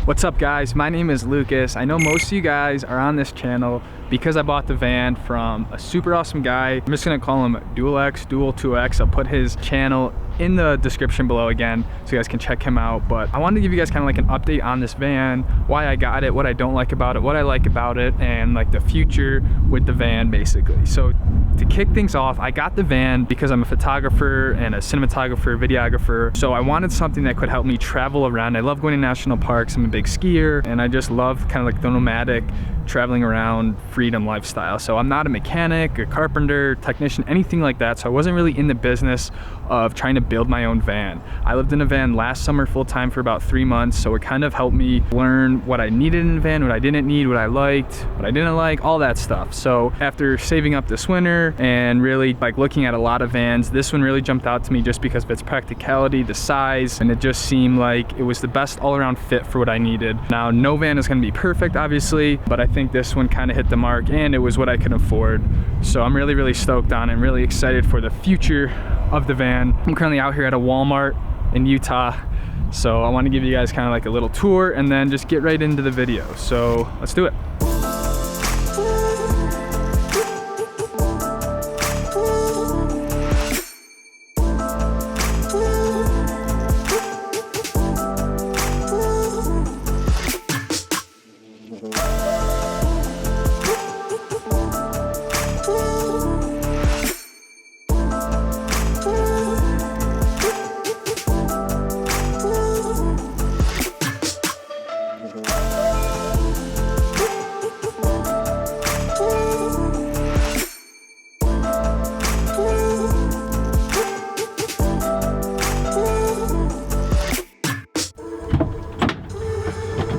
What's up guys, my name is Lucas. I know most of you guys are on this channel because I bought the van from a super awesome guy. I'm just gonna call him DualEx, Dual2X. I'll put his channel in the description below again so you guys can check him out. But I wanted to give you guys kind of like an update on this van, why I got it, what I don't like about it, what I like about it, and like the future with the van basically. So to kick things off, I got the van because I'm a photographer and a cinematographer, videographer. So I wanted something that could help me travel around. I love going to national parks. I'm a big skier and I just love kind of like the nomadic traveling around freedom lifestyle. So I'm not a mechanic, a carpenter, technician, anything like that. So I wasn't really in the business of trying to build my own van. I lived in a van last summer full time for about 3 months. So it kind of helped me learn what I needed in a van, what I didn't need, what I liked, what I didn't like, all that stuff. So after saving up this winter and really like looking at a lot of vans, this one really jumped out to me just because of its practicality, the size, and it just seemed like it was the best all-around fit for what I needed. Now, no van is gonna be perfect, obviously, but I think this one kind of hit the mark and it was what I could afford. So I'm really, really stoked on and really excited for the future of the van. I'm currently out here at a Walmart in Utah. So I want to give you guys kind of like a little tour and then just get right into the video. So let's do it.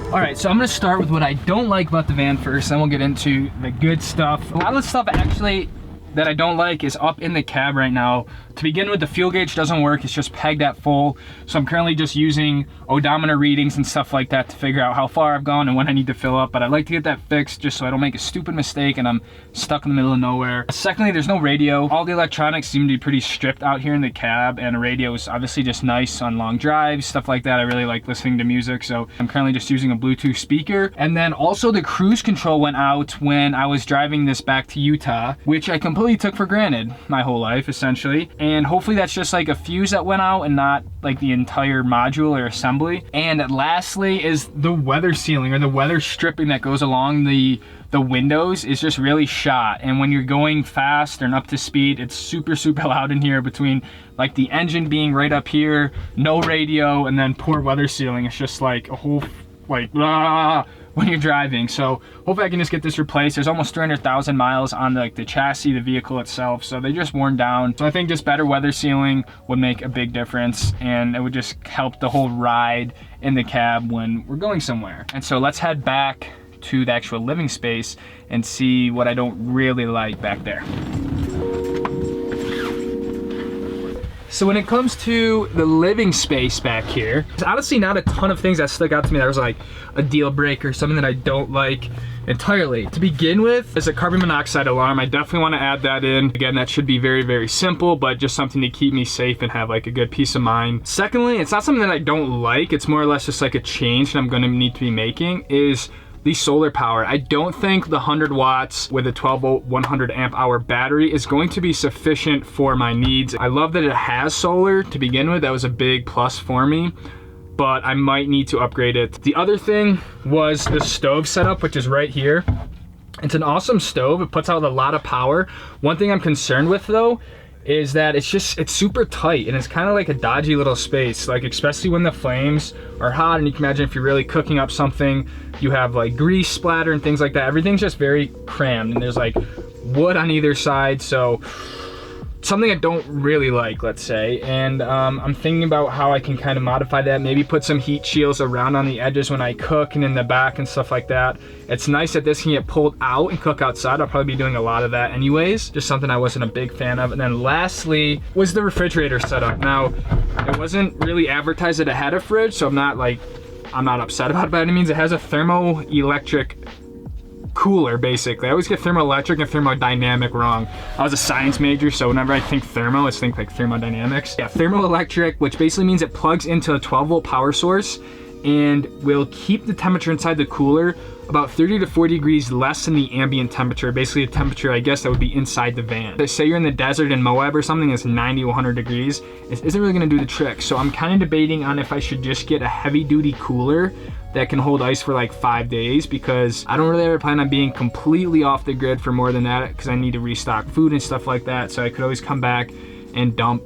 All right, so I'm gonna start with what I don't like about the van first, then we'll get into the good stuff. A lot of the stuff actually that I don't like is up in the cab right now. To begin with, the fuel gauge doesn't work, it's just pegged at full. So I'm currently just using odometer readings and stuff like that to figure out how far I've gone and when I need to fill up, but I'd like to get that fixed just so I don't make a stupid mistake and I'm stuck in the middle of nowhere. Secondly, there's no radio. All the electronics seem to be pretty stripped out here in the cab, and a radio is obviously just nice on long drives, stuff like that. I really like listening to music, so I'm currently just using a Bluetooth speaker. And then also the cruise control went out when I was driving this back to Utah, which I completely took for granted my whole life, essentially. And hopefully that's just like a fuse that went out and not like the entire module or assembly. And lastly is the weather sealing or the weather stripping that goes along the windows is just really shot. And when you're going fast and up to speed, it's super, super loud in here between like the engine being right up here, no radio, and then poor weather sealing. It's just like a whole like when you're driving. So hopefully I can just get this replaced. There's almost 300,000 miles on the chassis, the vehicle itself, so they're just worn down. So I think just better weather sealing would make a big difference, and it would just help the whole ride in the cab when we're going somewhere. And so let's head back to the actual living space and see what I don't really like back there. So when it comes to the living space back here, there's honestly not a ton of things that stuck out to me that was like a deal breaker, something that I don't like entirely. To begin with is a carbon monoxide alarm. I definitely want to add that in. Again, that should be very, very simple, but just something to keep me safe and have like a good peace of mind. Secondly, it's not something that I don't like. It's more or less just like a change that I'm going to need to be making is the solar power. I don't think the 100 watts with a 12 volt 100 amp hour battery is going to be sufficient for my needs. I love that it has solar to begin with. That was a big plus for me, but I might need to upgrade it. The other thing was the stove setup, which is right here. It's an awesome stove. It puts out a lot of power. One thing I'm concerned with though is that it's super tight and it's kind of like a dodgy little space, like especially when the flames are hot, and you can imagine if you're really cooking up something, you have like grease splatter and things like that. Everything's just very crammed and there's like wood on either side, so something I don't really like, let's say. And I'm thinking about how I can kind of modify that, maybe put some heat shields around on the edges when I cook and in the back and stuff like that. It's nice that this can get pulled out and cook outside. I'll probably be doing a lot of that anyways, just something I wasn't a big fan of. And then lastly was the refrigerator setup. Now, it wasn't really advertised that it had a fridge, so I'm not upset about it by any means. It has a thermoelectric cooler, basically. I always get thermoelectric and thermodynamic wrong. I was a science major, so whenever I think thermo, I think like thermodynamics. Yeah, thermoelectric, which basically means it plugs into a 12 volt power source and will keep the temperature inside the cooler about 30 to 40 degrees less than the ambient temperature, basically the temperature, I guess, that would be inside the van. Say you're in the desert in Moab or something, it's 90, 100 degrees, it isn't really gonna do the trick. So I'm kind of debating on if I should just get a heavy duty cooler that can hold ice for like 5 days, because I don't really ever plan on being completely off the grid for more than that, because I need to restock food and stuff like that. So I could always come back and dump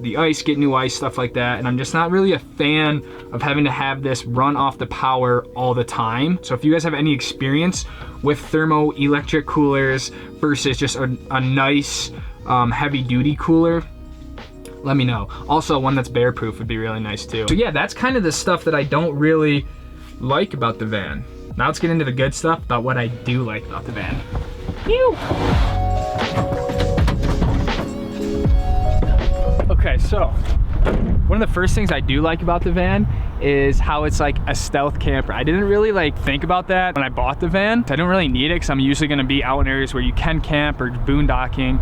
the ice, get new ice, stuff like that. And I'm just not really a fan of having to have this run off the power all the time. So if you guys have any experience with thermoelectric coolers versus just a nice heavy duty cooler, let me know. Also, one that's bear proof would be really nice too. So yeah, that's kind of the stuff that I don't really like about the van. Now let's get into the good stuff about what I do like about the van. Ew. Okay, so one of the first things I do like about the van is how it's like a stealth camper. I didn't really like think about that when I bought the van. I don't really need it because I'm usually gonna be out in areas where you can camp or boondocking,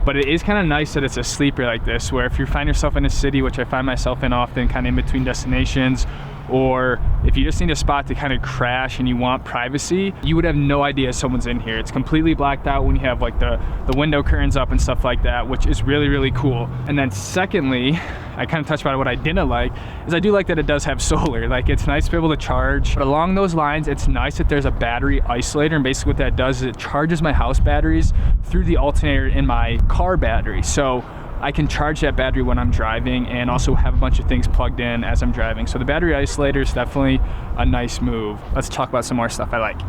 but it is kind of nice that it's a sleeper like this, where if you find yourself in a city, which I find myself in often, kind of in between destinations, or if you just need a spot to kind of crash and you want privacy, you would have no idea someone's in here. It's completely blacked out when you have like the window curtains up and stuff like that, which is really, really cool. And then secondly, I kind of touched about what I didn't like, is I do like that it does have solar. Like, it's nice to be able to charge. But along those lines, it's nice that there's a battery isolator, and basically what that does is it charges my house batteries through the alternator in my car battery. So I can charge that battery when I'm driving and also have a bunch of things plugged in as I'm driving. So the battery isolator is definitely a nice move. Let's talk about some more stuff I like.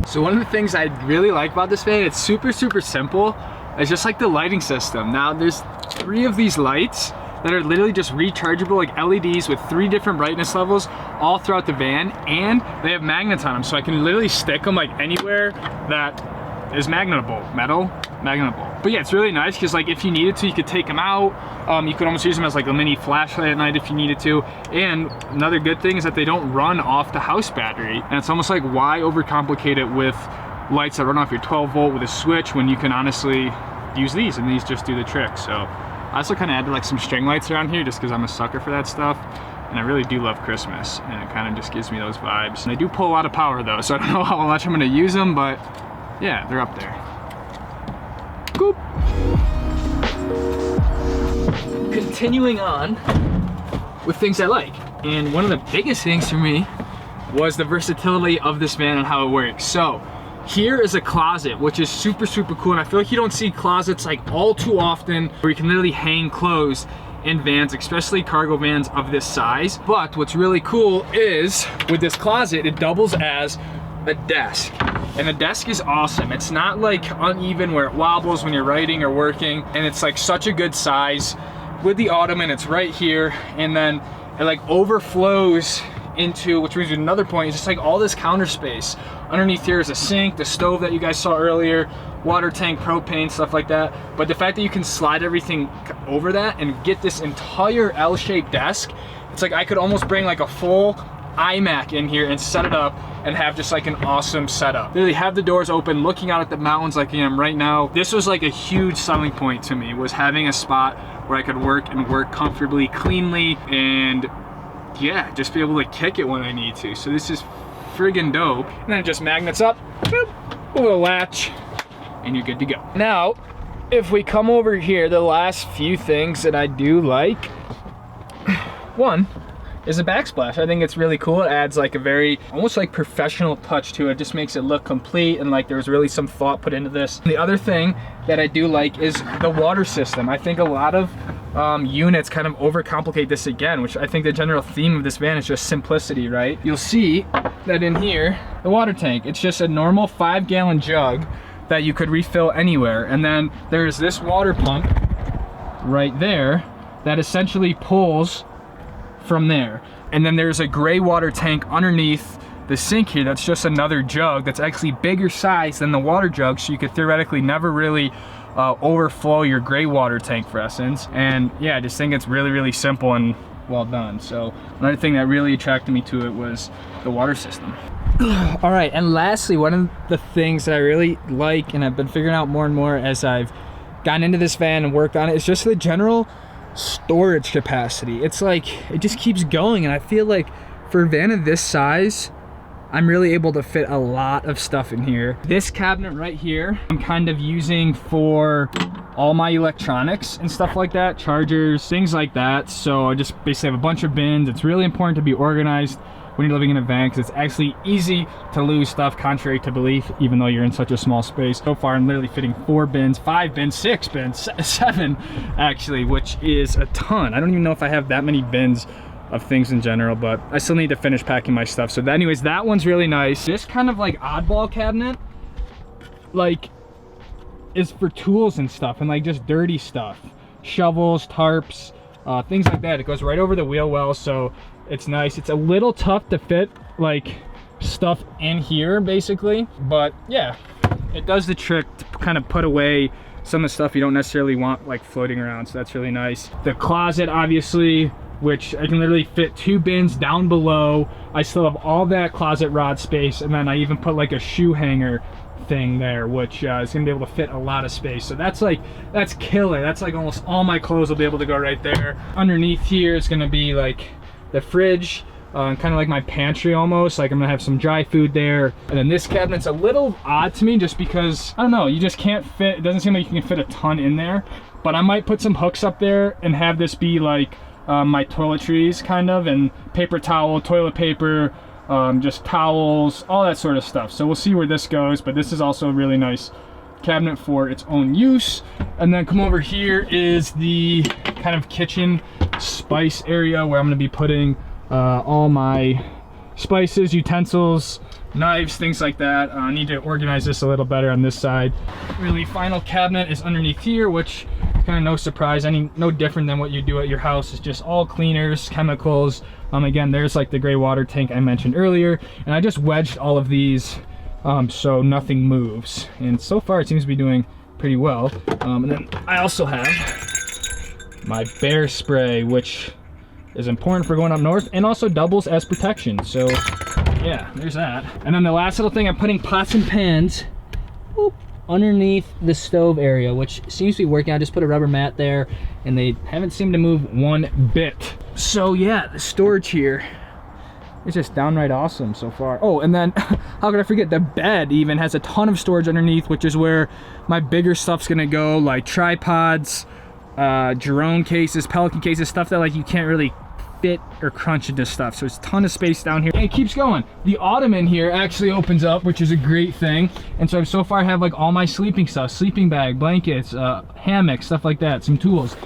So one of the things I really like about this van, it's super, super simple. It's just like the lighting system. Now there's 3 of these lights that are literally just rechargeable, like LEDs with 3 different brightness levels all throughout the van, and they have magnets on them, so I can literally stick them like anywhere that is magnetable, magnetable. But yeah, it's really nice because like if you needed to, you could take them out. You could almost use them as like a mini flashlight at night if you needed to. And another good thing is that they don't run off the house battery, and it's almost like, why overcomplicate it with lights that run off your 12 volt with a switch when you can honestly use these, and these just do the trick. So I also kind of added like some string lights around here just because I'm a sucker for that stuff. And I really do love Christmas, and it kind of just gives me those vibes. And they do pull a lot of power though, so I don't know how much I'm gonna use them, but yeah, they're up there. Boop. Continuing on with things I like. And one of the biggest things for me was the versatility of this van and how it works. So here is a closet, which is super, super cool. And I feel like you don't see closets like all too often where you can literally hang clothes in vans, especially cargo vans of this size. But what's really cool is with this closet, it doubles as a desk. And the desk is awesome. It's not like uneven where it wobbles when you're writing or working. And it's like such a good size with the ottoman. It's right here. And then it like overflows into, which brings me to another point, is just like all this counter space. Underneath here is a sink, the stove that you guys saw earlier, water tank, propane, stuff like that. But the fact that you can slide everything over that and get this entire L-shaped desk, it's like I could almost bring like a full iMac in here and set it up and have just like an awesome setup. Literally have the doors open, looking out at the mountains like I am right now. This was like a huge selling point to me, was having a spot where I could work and work comfortably, cleanly, and yeah, just be able to kick it when I need to. So this is friggin' dope. And then it just magnets up, boop, a little latch, and you're good to go. Now, if we come over here, the last few things that I do like, one is a backsplash. I think it's really cool. It adds like a very, almost like professional touch to it. Just makes it look complete and like there's really some thought put into this. The other thing that I do like is the water system. I think a lot of units kind of overcomplicate this again, which I think the general theme of this van is just simplicity, right? You'll see that in here, the water tank, it's just a normal 5-gallon jug that you could refill anywhere. And then there's this water pump right there that essentially pulls from there. And then there's a gray water tank underneath the sink here that's just another jug that's actually bigger size than the water jug, so you could theoretically never really overflow your gray water tank, for essence. And yeah, I just think it's really, really simple and well done. So another thing that really attracted me to it was the water system. All right, and lastly, one of the things that I really like and I've been figuring out more and more as I've gotten into this van and worked on it is just the general storage capacity. It's like, it just keeps going, and I feel like for a van of this size, I'm really able to fit a lot of stuff in here. This cabinet right here, I'm kind of using for all my electronics and stuff like that, chargers, things like that. So I just basically have a bunch of bins. It's really important to be organized when you're living in a van, because it's actually easy to lose stuff, contrary to belief, even though you're in such a small space. So far, I'm literally fitting 4 bins, 5 bins, 6 bins, 7 actually, which is a ton. I don't even know if I have that many bins of things in general, but I still need to finish packing my stuff. So anyways, that one's really nice. This kind of like oddball cabinet, like, is for tools and stuff, and like just dirty stuff, shovels, tarps, things like that. It goes right over the wheel well, so it's nice. It's a little tough to fit like stuff in here basically, but yeah, it does the trick to kind of put away some of the stuff you don't necessarily want like floating around, so that's really nice. The closet, obviously, which I can literally fit 2 bins down below. I still have all that closet rod space, and then I even put like a shoe hanger thing there, which is gonna be able to fit a lot of space. So that's killer. That's like almost all my clothes will be able to go right there. Underneath here is gonna be like the fridge, kind of like my pantry almost. Like I'm gonna have some dry food there. And then this cabinet's a little odd to me just because, I don't know, you just can't fit, it doesn't seem like you can fit a ton in there. But I might put some hooks up there and have this be like my toiletries kind of, and paper towel, toilet paper, just towels, all that sort of stuff. So we'll see where this goes, but this is also a really nice cabinet for its own use. And then come over here is the kind of kitchen spice area where I'm going to be putting all my spices, utensils, knives, things like that. I need to organize this a little better on this side. Really, final cabinet is underneath here, which kind of no surprise, no different than what you do at your house. It's just all cleaners, chemicals. Again, there's like the gray water tank I mentioned earlier, and I just wedged all of these so nothing moves, and so far it seems to be doing pretty well. And then I also have my bear spray, which is important for going up north and also doubles as protection. So yeah, there's that. And then the last little thing, I'm putting pots and pans underneath the stove area, which seems to be working. I just put a rubber mat there and they haven't seemed to move one bit. So yeah, the storage here is just downright awesome so far. Oh, and then how could I forget, the bed even has a ton of storage underneath, which is where my bigger stuff's gonna go, like tripods, drone cases, Pelican cases, stuff that like you can't really fit or crunch into stuff. So it's a ton of space down here, and it keeps going. The ottoman here actually opens up, which is a great thing. And so far I have like all my sleeping stuff, sleeping bag, blankets, hammocks, stuff like that, some tools.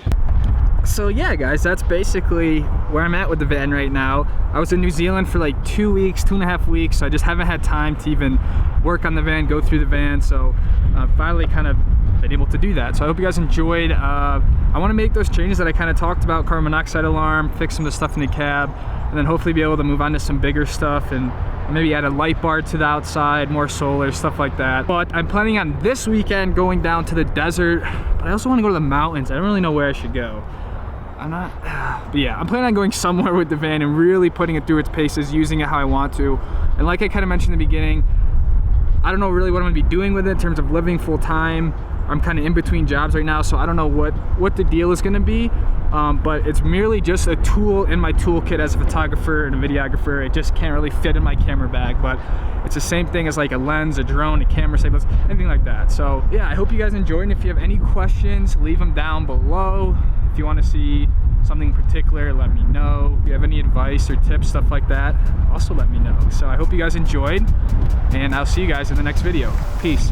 So yeah guys, that's basically where I'm at with the van right now. I was in New Zealand for like 2 weeks, 2.5 weeks, so I just haven't had time to even work on the van, go through the van. So finally kind of been able to do that. So I hope you guys enjoyed. I want to make those changes that I kind of talked about, carbon monoxide alarm, fix some of the stuff in the cab, and then hopefully be able to move on to some bigger stuff and maybe add a light bar to the outside, more solar, stuff like that. But I'm planning on this weekend going down to the desert, but I also want to go to the mountains. I don't really know where I should go. But yeah, I'm planning on going somewhere with the van and really putting it through its paces, using it how I want to. And like I kind of mentioned in the beginning, I don't know really what I'm gonna be doing with it in terms of living full time. I'm kind of in between jobs right now, so I don't know what the deal is gonna be. But it's merely just a tool in my toolkit as a photographer and a videographer. It just can't really fit in my camera bag, but it's the same thing as like a lens, a drone, a camera, anything like that. So yeah, I hope you guys enjoyed, and if you have any questions, leave them down below. If you want to see something in particular, let me know. If you have any advice or tips, stuff like that, also let me know. So I hope you guys enjoyed, and I'll see you guys in the next video. Peace.